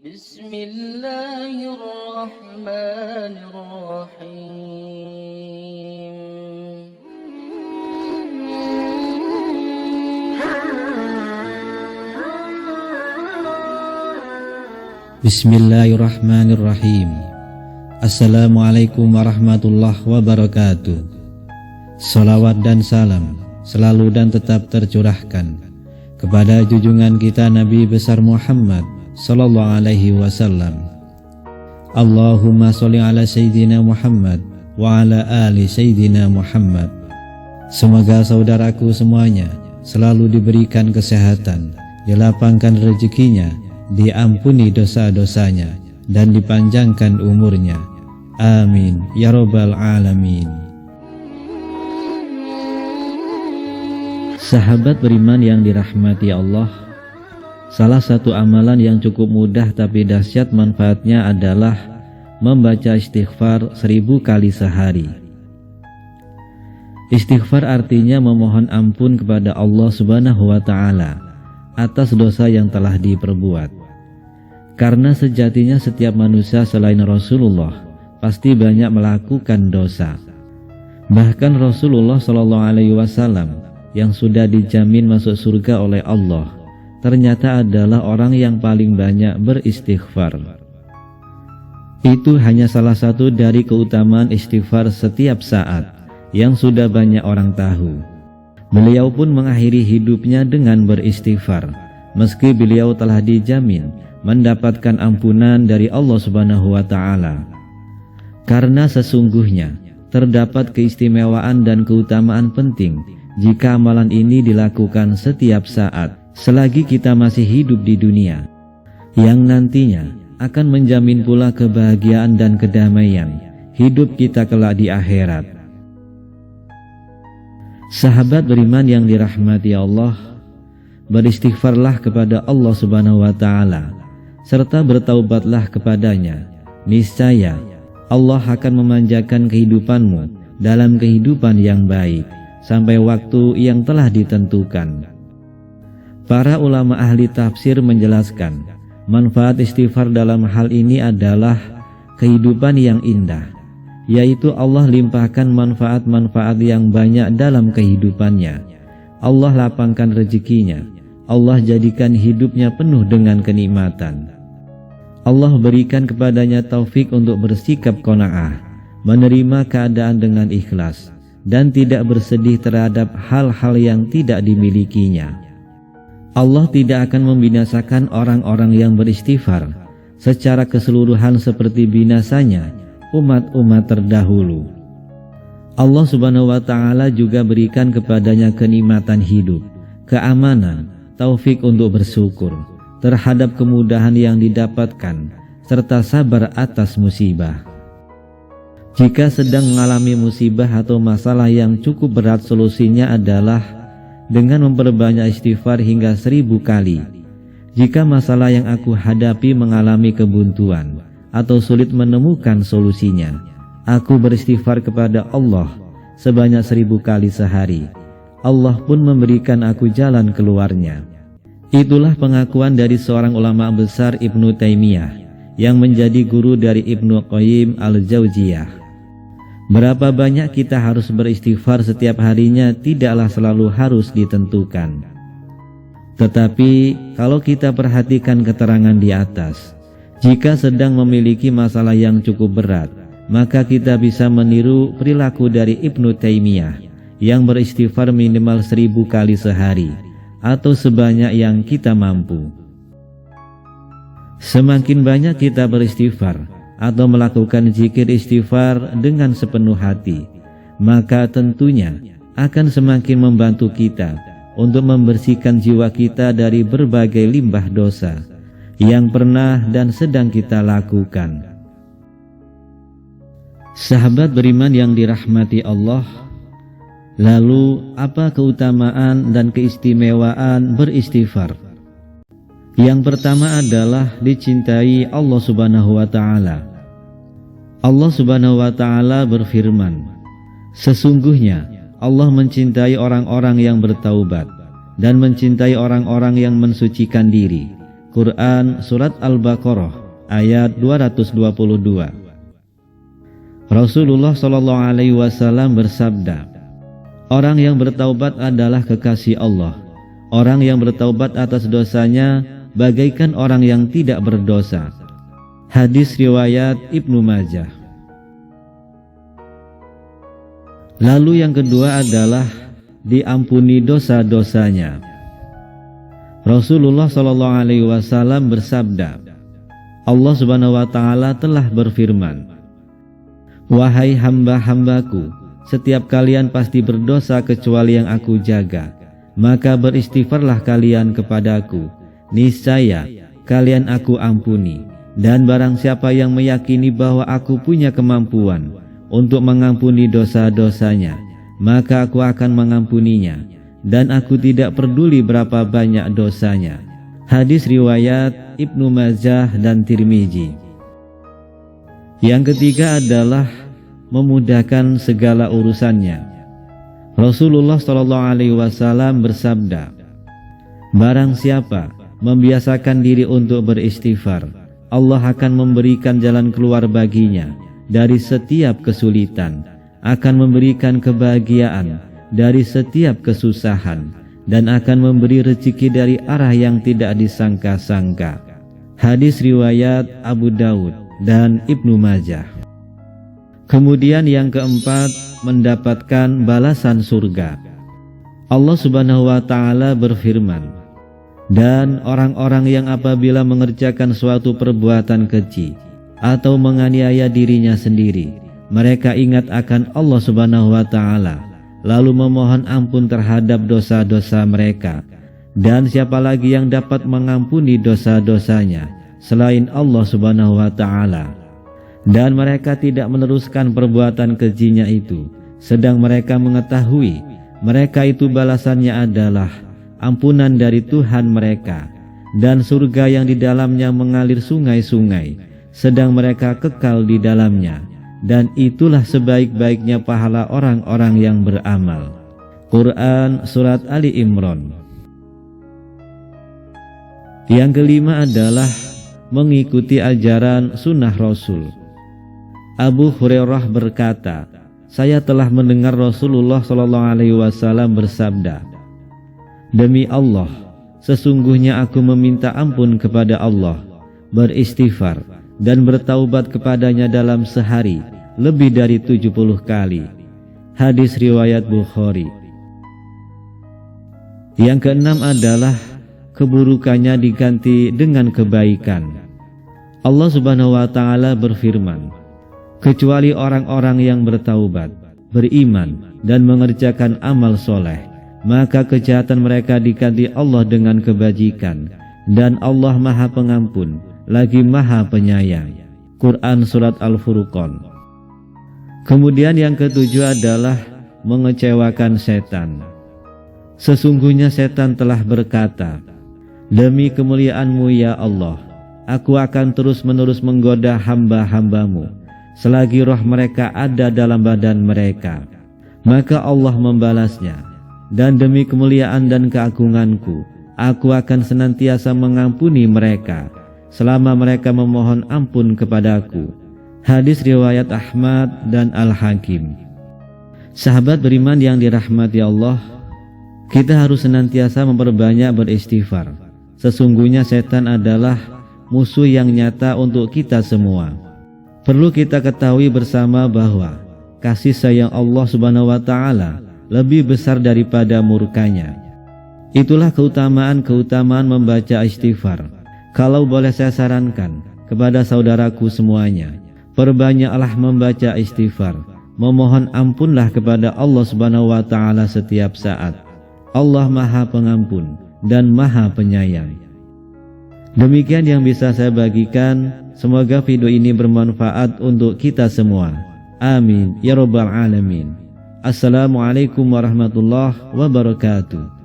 Bismillahirrahmanirrahim. Bismillahirrahmanirrahim. Assalamualaikum warahmatullahi wabarakatuh. Salawat dan salam selalu dan tetap tercurahkan kepada junjungan kita Nabi besar Muhammad sallallahu alaihi wasallam. Allahumma sholli ala sayyidina Muhammad wa ala ali sayyidina Muhammad. Semoga saudaraku semuanya selalu diberikan kesehatan, dilapangkan rezekinya, diampuni dosa-dosanya, dan dipanjangkan umurnya. Amin ya rabbal alamin. Sahabat beriman yang dirahmati Allah, salah satu amalan yang cukup mudah tapi dahsyat manfaatnya adalah membaca istighfar 1000 kali sehari. Istighfar artinya memohon ampun kepada Allah Subhanahu wa ta'ala atas dosa yang telah diperbuat. Karena sejatinya setiap manusia selain Rasulullah pasti banyak melakukan dosa. Bahkan Rasulullah SAW yang sudah dijamin masuk surga oleh Allah ternyata adalah orang yang paling banyak beristighfar. Itu hanya salah satu dari keutamaan istighfar setiap saat yang sudah banyak orang tahu. Beliau pun mengakhiri hidupnya dengan beristighfar, meski beliau telah dijamin mendapatkan ampunan dari Allah Subhanahu wa ta'ala. Karena sesungguhnya terdapat keistimewaan dan keutamaan penting jika amalan ini dilakukan setiap saat selagi kita masih hidup di dunia, yang nantinya akan menjamin pula kebahagiaan dan kedamaian hidup kita kelak di akhirat. Sahabat beriman yang dirahmati Allah, beristighfarlah kepada Allah Subhanahu wa ta'ala serta bertaubatlah kepadanya. Niscaya Allah akan memanjakan kehidupanmu dalam kehidupan yang baik sampai waktu yang telah ditentukan. Para ulama ahli tafsir menjelaskan manfaat istighfar dalam hal ini adalah kehidupan yang indah, yaitu Allah limpahkan manfaat-manfaat yang banyak dalam kehidupannya. Allah lapangkan rezekinya, Allah jadikan hidupnya penuh dengan kenikmatan. Allah berikan kepadanya taufik untuk bersikap qanaah, menerima keadaan dengan ikhlas, dan tidak bersedih terhadap hal-hal yang tidak dimilikinya. Allah tidak akan membinasakan orang-orang yang beristighfar secara keseluruhan seperti binasanya umat-umat terdahulu. Allah Subhanahu wa ta'ala juga berikan kepadanya kenikmatan hidup, keamanan, taufik untuk bersyukur terhadap kemudahan yang didapatkan, serta sabar atas musibah. Jika sedang mengalami musibah atau masalah yang cukup berat, solusinya adalah dengan memperbanyak istighfar hingga 1000 kali. Jika masalah yang aku hadapi mengalami kebuntuan atau sulit menemukan solusinya, aku beristighfar kepada Allah sebanyak 1000 kali sehari. Allah pun memberikan aku jalan keluarnya. Itulah pengakuan dari seorang ulama besar, Ibnu Taimiyah, yang menjadi guru dari Ibnu Qayyim al-Jauziyah. Berapa banyak kita harus beristighfar setiap harinya tidaklah selalu harus ditentukan. Tetapi kalau kita perhatikan keterangan di atas, jika sedang memiliki masalah yang cukup berat, maka kita bisa meniru perilaku dari Ibnu Taimiyah yang beristighfar minimal 1000 kali sehari atau sebanyak yang kita mampu. Semakin banyak kita beristighfar atau melakukan zikir istighfar dengan sepenuh hati, maka tentunya akan semakin membantu kita untuk membersihkan jiwa kita dari berbagai limbah dosa yang pernah dan sedang kita lakukan. Sahabat beriman yang dirahmati Allah, lalu apa keutamaan dan keistimewaan beristighfar? Yang pertama adalah dicintai Allah Subhanahu wa ta'ala. Allah Subhanahu wa ta'ala berfirman, sesungguhnya Allah mencintai orang-orang yang bertaubat dan mencintai orang-orang yang mensucikan diri. Quran Surat Al-Baqarah ayat 222. Rasulullah SAW bersabda, orang yang bertaubat adalah kekasih Allah. Orang yang bertaubat atas dosanya bagaikan orang yang tidak berdosa. Hadis riwayat Ibnu Majah. Lalu yang kedua adalah diampuni dosa-dosanya. Rasulullah SAW bersabda, Allah Subhanahu wa Ta'ala telah berfirman, wahai hamba-hambaku, setiap kalian pasti berdosa kecuali yang aku jaga, maka beristighfarlah kalian kepadaku, niscaya kalian aku ampuni. Dan barang siapa yang meyakini bahwa aku punya kemampuan untuk mengampuni dosa-dosanya, maka aku akan mengampuninya, dan aku tidak peduli berapa banyak dosanya. Hadis riwayat Ibnu Majah dan Tirmizi. Yang ketiga adalah memudahkan segala urusannya. Rasulullah SAW bersabda, barang siapa membiasakan diri untuk beristighfar, Allah akan memberikan jalan keluar baginya dari setiap kesulitan, akan memberikan kebahagiaan dari setiap kesusahan, dan akan memberi rezeki dari arah yang tidak disangka-sangka. Hadis riwayat Abu Daud dan Ibnu Majah. Kemudian yang keempat, mendapatkan balasan surga. Allah Subhanahu wa Ta'ala berfirman, dan orang-orang yang apabila mengerjakan suatu perbuatan keji atau menganiaya dirinya sendiri, mereka ingat akan Allah Subhanahu wa Ta'ala, lalu memohon ampun terhadap dosa-dosa mereka. Dan siapa lagi yang dapat mengampuni dosa-dosanya selain Allah Subhanahu wa Ta'ala? Dan mereka tidak meneruskan perbuatan kejinya itu, sedang mereka mengetahui mereka itu balasannya adalah ampunan dari Tuhan mereka, dan surga yang di dalamnya mengalir sungai-sungai, sedang mereka kekal di dalamnya, dan itulah sebaik-baiknya pahala orang-orang yang beramal. Quran Surat Ali Imran. Yang kelima adalah mengikuti ajaran sunnah Rasul. Abu Hurairah berkata, saya telah mendengar Rasulullah SAW bersabda, demi Allah, sesungguhnya aku meminta ampun kepada Allah, beristighfar dan bertaubat kepadanya dalam sehari lebih dari 70 kali. Hadis riwayat Bukhari. Yang keenam adalah keburukannya diganti dengan kebaikan. Allah Subhanahu wa Ta'ala berfirman, kecuali orang-orang yang bertaubat, beriman dan mengerjakan amal soleh, maka kejahatan mereka diganti Allah dengan kebajikan, dan Allah Maha Pengampun lagi Maha Penyayang. Quran Surat Al-Furqan. Kemudian yang ketujuh adalah mengecewakan setan. Sesungguhnya setan telah berkata, demi kemuliaan-Mu ya Allah, aku akan terus-menerus menggoda hamba-hambamu selagi roh mereka ada dalam badan mereka. Maka Allah membalasnya, dan demi kemuliaan dan keagunganku, aku akan senantiasa mengampuni mereka selama mereka memohon ampun kepadaku. Hadis riwayat Ahmad dan Al-Hakim. Sahabat beriman yang dirahmati Allah, kita harus senantiasa memperbanyak beristighfar. Sesungguhnya setan adalah musuh yang nyata untuk kita semua. Perlu kita ketahui bersama bahwa kasih sayang Allah Subhanahu wa Ta'ala lebih besar daripada murkanya. Itulah keutamaan-keutamaan membaca istighfar. Kalau boleh saya sarankan kepada saudaraku semuanya, perbanyaklah membaca istighfar, memohon ampunlah kepada Allah Subhanahu wa Ta'ala setiap saat. Allah Maha Pengampun dan Maha Penyayang. Demikian yang bisa saya bagikan. Semoga video ini bermanfaat untuk kita semua. Amin ya rabbal alamin. Assalamualaikum warahmatullahi wabarakatuh.